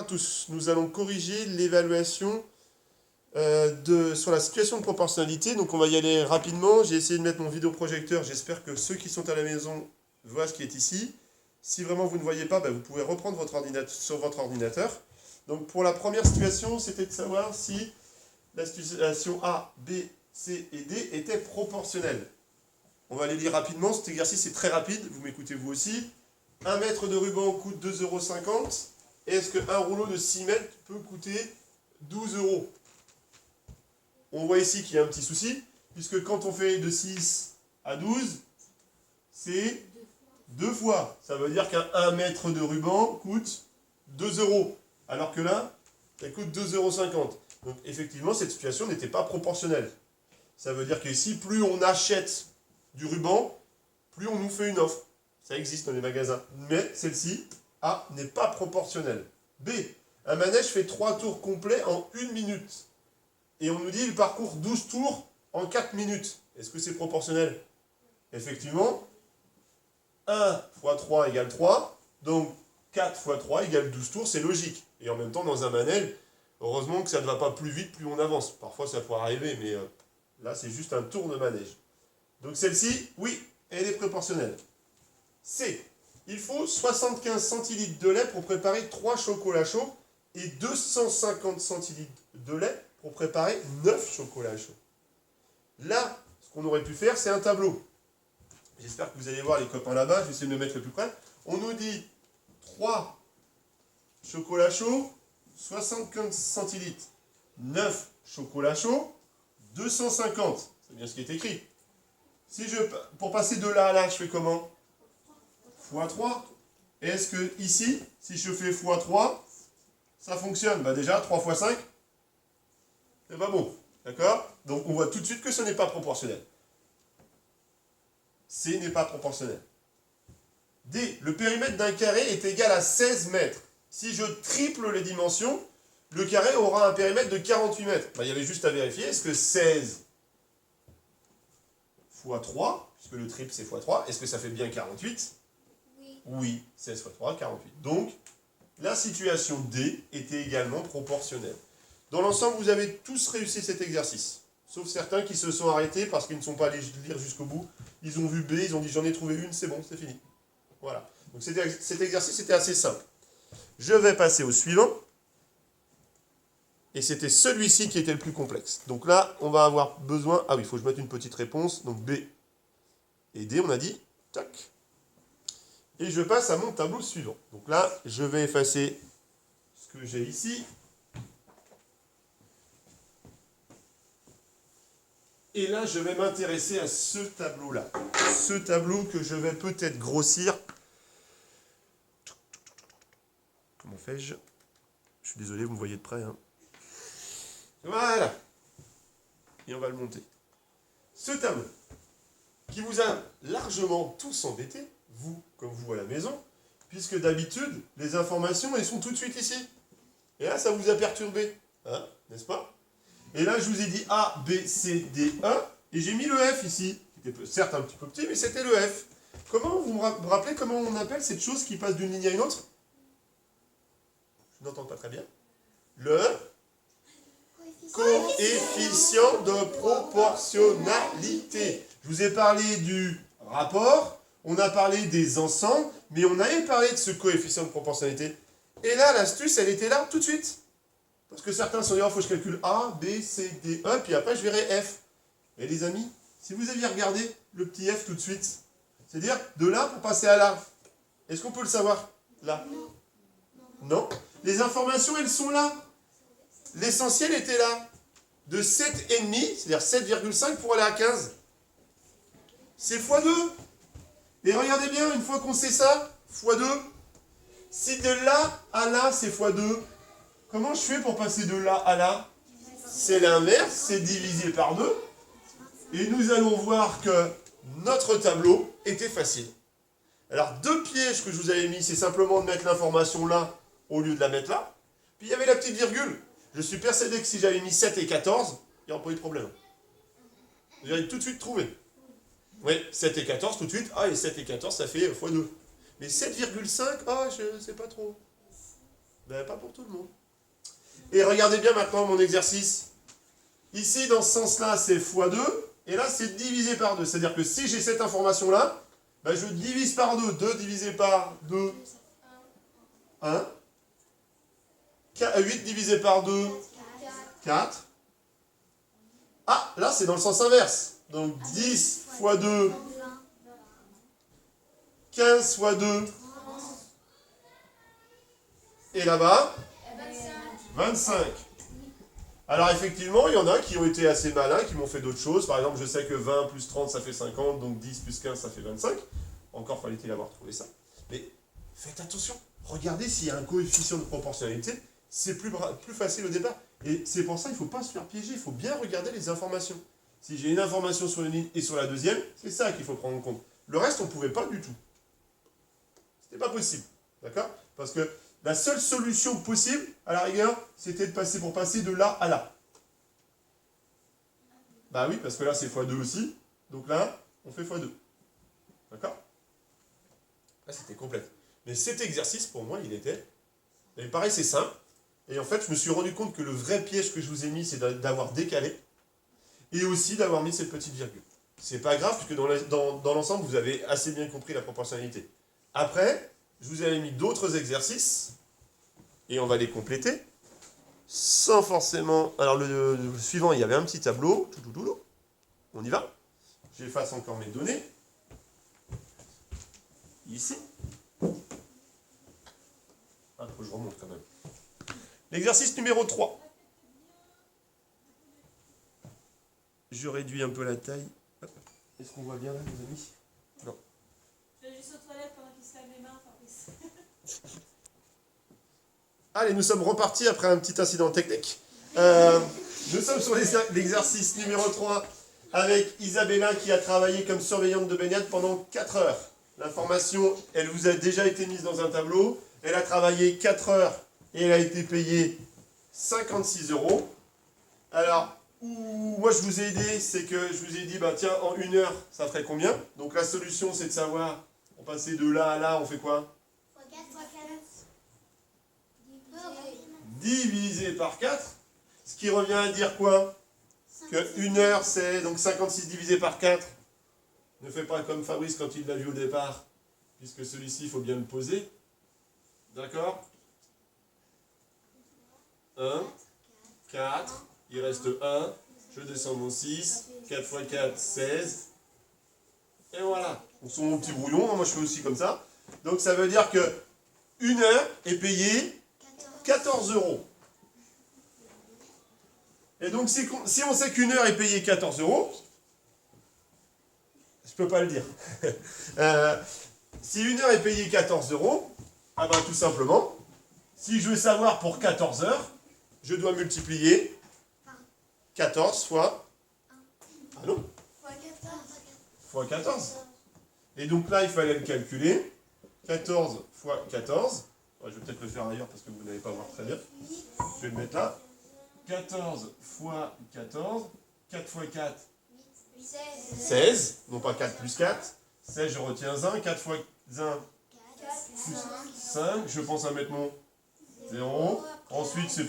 à tous. Nous allons corriger l'évaluation sur la situation de proportionnalité. Donc on va y aller rapidement. J'ai essayé de mettre mon vidéoprojecteur. J'espère que ceux qui sont à la maison voient ce qui est ici. Si vraiment vous ne voyez pas, vous pouvez reprendre votre ordinateur sur votre ordinateur. Donc pour la première situation, c'était de savoir si la situation A, B, C et D était proportionnelle. On va les lire rapidement. Cet exercice est très rapide. Vous m'écoutez vous aussi. 1 mètre de ruban coûte 2,50 €. Est-ce qu'un rouleau de 6 mètres peut coûter 12 €? On voit ici qu'il y a un petit souci, puisque quand on fait de 6 à 12, c'est 2 fois. Ça veut dire qu'un 1 mètre de ruban coûte 2 €. Alors que là, ça coûte 2,50 €. Donc effectivement, cette situation n'était pas proportionnelle. Ça veut dire qu'ici, plus on achète du ruban, plus on nous fait une offre. Ça existe dans les magasins. Mais celle-ci, A, n'est pas proportionnelle. B, un manège fait 3 tours complets en 1 minute. Et on nous dit qu'il parcourt 12 tours en 4 minutes. Est-ce que c'est proportionnel? Effectivement, 1 fois 3 égale 3. Donc 4 fois 3 égale 12 tours, c'est logique. Et en même temps, dans un manège, heureusement que ça ne va pas plus vite, plus on avance. Parfois, ça pourrait arriver, mais là, c'est juste un tour de manège. Donc celle-ci, oui, elle est proportionnelle. C. Il faut 75 centilitres de lait pour préparer 3 chocolats chauds et 250 centilitres de lait pour préparer 9 chocolats chauds. Là, ce qu'on aurait pu faire, c'est un tableau. J'espère que vous allez voir les copains là-bas, je vais essayer de me mettre le plus près. On nous dit 3 chocolats chauds, 75 centilitres, 9 chocolats chauds, 250. C'est bien ce qui est écrit. Pour passer de là à là, je fais comment? Fois 3. Est-ce que ici, si je fais fois 3, ça fonctionne? Déjà, 3 fois 5, c'est pas bon. D'accord? Donc on voit tout de suite que ce n'est pas proportionnel. C n'est pas proportionnel. D. Le périmètre d'un carré est égal à 16 mètres. Si je triple les dimensions, le carré aura un périmètre de 48 mètres. Il y avait juste à vérifier. Est-ce que 16 fois 3, puisque le triple c'est fois 3, est-ce que ça fait bien 48? Oui, 16 fois 3, 48. Donc, la situation D était également proportionnelle. Dans l'ensemble, vous avez tous réussi cet exercice. Sauf certains qui se sont arrêtés parce qu'ils ne sont pas allés lire jusqu'au bout. Ils ont vu B, ils ont dit j'en ai trouvé une, c'est bon, c'est fini. Voilà. Donc cet exercice était assez simple. Je vais passer au suivant. Et c'était celui-ci qui était le plus complexe. Donc là, on va avoir besoin... Ah oui, il faut que je mette une petite réponse. Donc B et D, on a dit. Tac. Et je passe à mon tableau suivant. Donc là, je vais effacer ce que j'ai ici. Et là, je vais m'intéresser à ce tableau-là. Ce tableau que je vais peut-être grossir. Comment fais-je? Je suis désolé, vous me voyez de près. Voilà. Et on va le monter. Ce tableau, qui vous a largement tous embêté, vous comme vous à la maison, puisque d'habitude, les informations, elles sont tout de suite ici. Et là, ça vous a perturbé, n'est-ce pas? Et là, je vous ai dit A, B, C, D, E, et j'ai mis le F ici, qui était certes un petit peu petit, mais c'était le F. Comment, vous me rappelez comment on appelle cette chose qui passe d'une ligne à une autre? Je n'entends pas très bien. Le coefficient de proportionnalité. Je vous ai parlé du rapport, on a parlé des ensembles, mais on avait parlé de ce coefficient de proportionnalité. Et là, l'astuce, elle était là tout de suite. Parce que certains se sont dit, il faut que je calcule A, B, C, D, E, puis après je verrai F. Et les amis, si vous aviez regardé le petit F tout de suite, c'est-à-dire de là pour passer à là, est-ce qu'on peut le savoir? Là? Non. Les informations, elles sont là. L'essentiel était là. De 7,5, c'est-à-dire 7,5 pour aller à 15. C'est x2. Et regardez bien, une fois qu'on sait ça, x2. Si de là à là, c'est x2, comment je fais pour passer de là à là? C'est l'inverse, c'est divisé par 2. Et nous allons voir que notre tableau était facile. Alors, 2 pièges que je vous avais mis, c'est simplement de mettre l'information là au lieu de la mettre là. Puis il y avait la petite virgule. Je suis persuadé que si j'avais mis 7 et 14, il n'y aurait pas eu de problème. J'aurais tout de suite trouvé. Oui, 7 et 14 tout de suite. Ah, et 7 et 14, ça fait x2. Mais 7,5, je ne sais pas trop. Ben, pas pour tout le monde. Et regardez bien maintenant mon exercice. Ici, dans ce sens-là, c'est x2. Et là, c'est divisé par 2. C'est-à-dire que si j'ai cette information-là, ben, je divise par 2. 2 divisé par 2, 1. 8 divisé par 2, 4. Ah, là, c'est dans le sens inverse. Donc 10 fois 2, 15 fois 2. Et là-bas, 25. Alors effectivement, il y en a qui ont été assez malins, qui m'ont fait d'autres choses. Par exemple, je sais que 20 plus 30, ça fait 50, donc 10 plus 15, ça fait 25. Encore fallait-il avoir trouvé ça. Mais faites attention. Regardez s'il y a un coefficient de proportionnalité. C'est plus facile au départ. Et c'est pour ça qu'il ne faut pas se faire piéger. Il faut bien regarder les informations. Si j'ai une information sur une ligne et sur la deuxième, c'est ça qu'il faut prendre en compte. Le reste, on ne pouvait pas du tout. C'était pas possible. D'accord? Parce que la seule solution possible, à la rigueur, c'était de passer pour passer de là à là. Bah oui, parce que là, c'est x2 aussi. Donc là, on fait x2. D'accord? Là, c'était complet. Mais cet exercice, pour moi, il était... Il me paraissait simple. Et en fait, je me suis rendu compte que le vrai piège que je vous ai mis, c'est d'avoir décalé. Et aussi d'avoir mis cette petite virgule. C'est pas grave, puisque dans l'ensemble, vous avez assez bien compris la proportionnalité. Après, je vous avais mis d'autres exercices, et on va les compléter, sans forcément... Alors, le suivant, il y avait un petit tableau. On y va. J'efface encore mes données. Ici. Ah, faut que je remonte quand même. L'exercice numéro 3. Je réduis un peu la taille. Est-ce qu'on voit bien là, les amis? Non. Je vais juste aux toilettes pendant qu'il se lave les mains, Fabrice. Allez, nous sommes repartis après un petit incident technique. Nous sommes sur l'exercice numéro 3 avec Isabella qui a travaillé comme surveillante de baignade pendant 4 heures. L'information, elle vous a déjà été mise dans un tableau. Elle a travaillé 4 heures et elle a été payée 56 €. Alors, moi je vous ai aidé, c'est que je vous ai dit, bah tiens, en 1 heure, ça ferait combien? Donc la solution, c'est de savoir, on passait de là à là, on fait quoi? Divisé par 4. Ce qui revient à dire quoi? Que 1 heure, c'est donc 56 divisé par 4. Ne fais pas comme Fabrice quand il l'a vu au départ, puisque celui-ci, il faut bien le poser. D'accord? 1, 4, il reste 1, je descends mon 6, 4 x 4, 16. Et voilà. On sent mon petit brouillon, moi je fais aussi comme ça. Donc ça veut dire que 1 heure est payée 14 €. Et donc si on sait qu'1 heure est payée 14 €, je peux pas le dire. Si 1 heure est payée 14 €, ah ben tout simplement, si je veux savoir pour 14 heures, je dois multiplier 14 fois... Ah non? Fois 14. Et donc là, il fallait le calculer. 14 fois 14. Ouais, je vais peut-être le faire ailleurs parce que vous n'allez pas voir très bien. Je vais le mettre là. 14 fois 14. 4 fois 4. 16. Non pas 4 plus 4. 16, je retiens 1. 4 fois 1. Plus 5. Je pense à mettre mon 0. Ensuite, c'est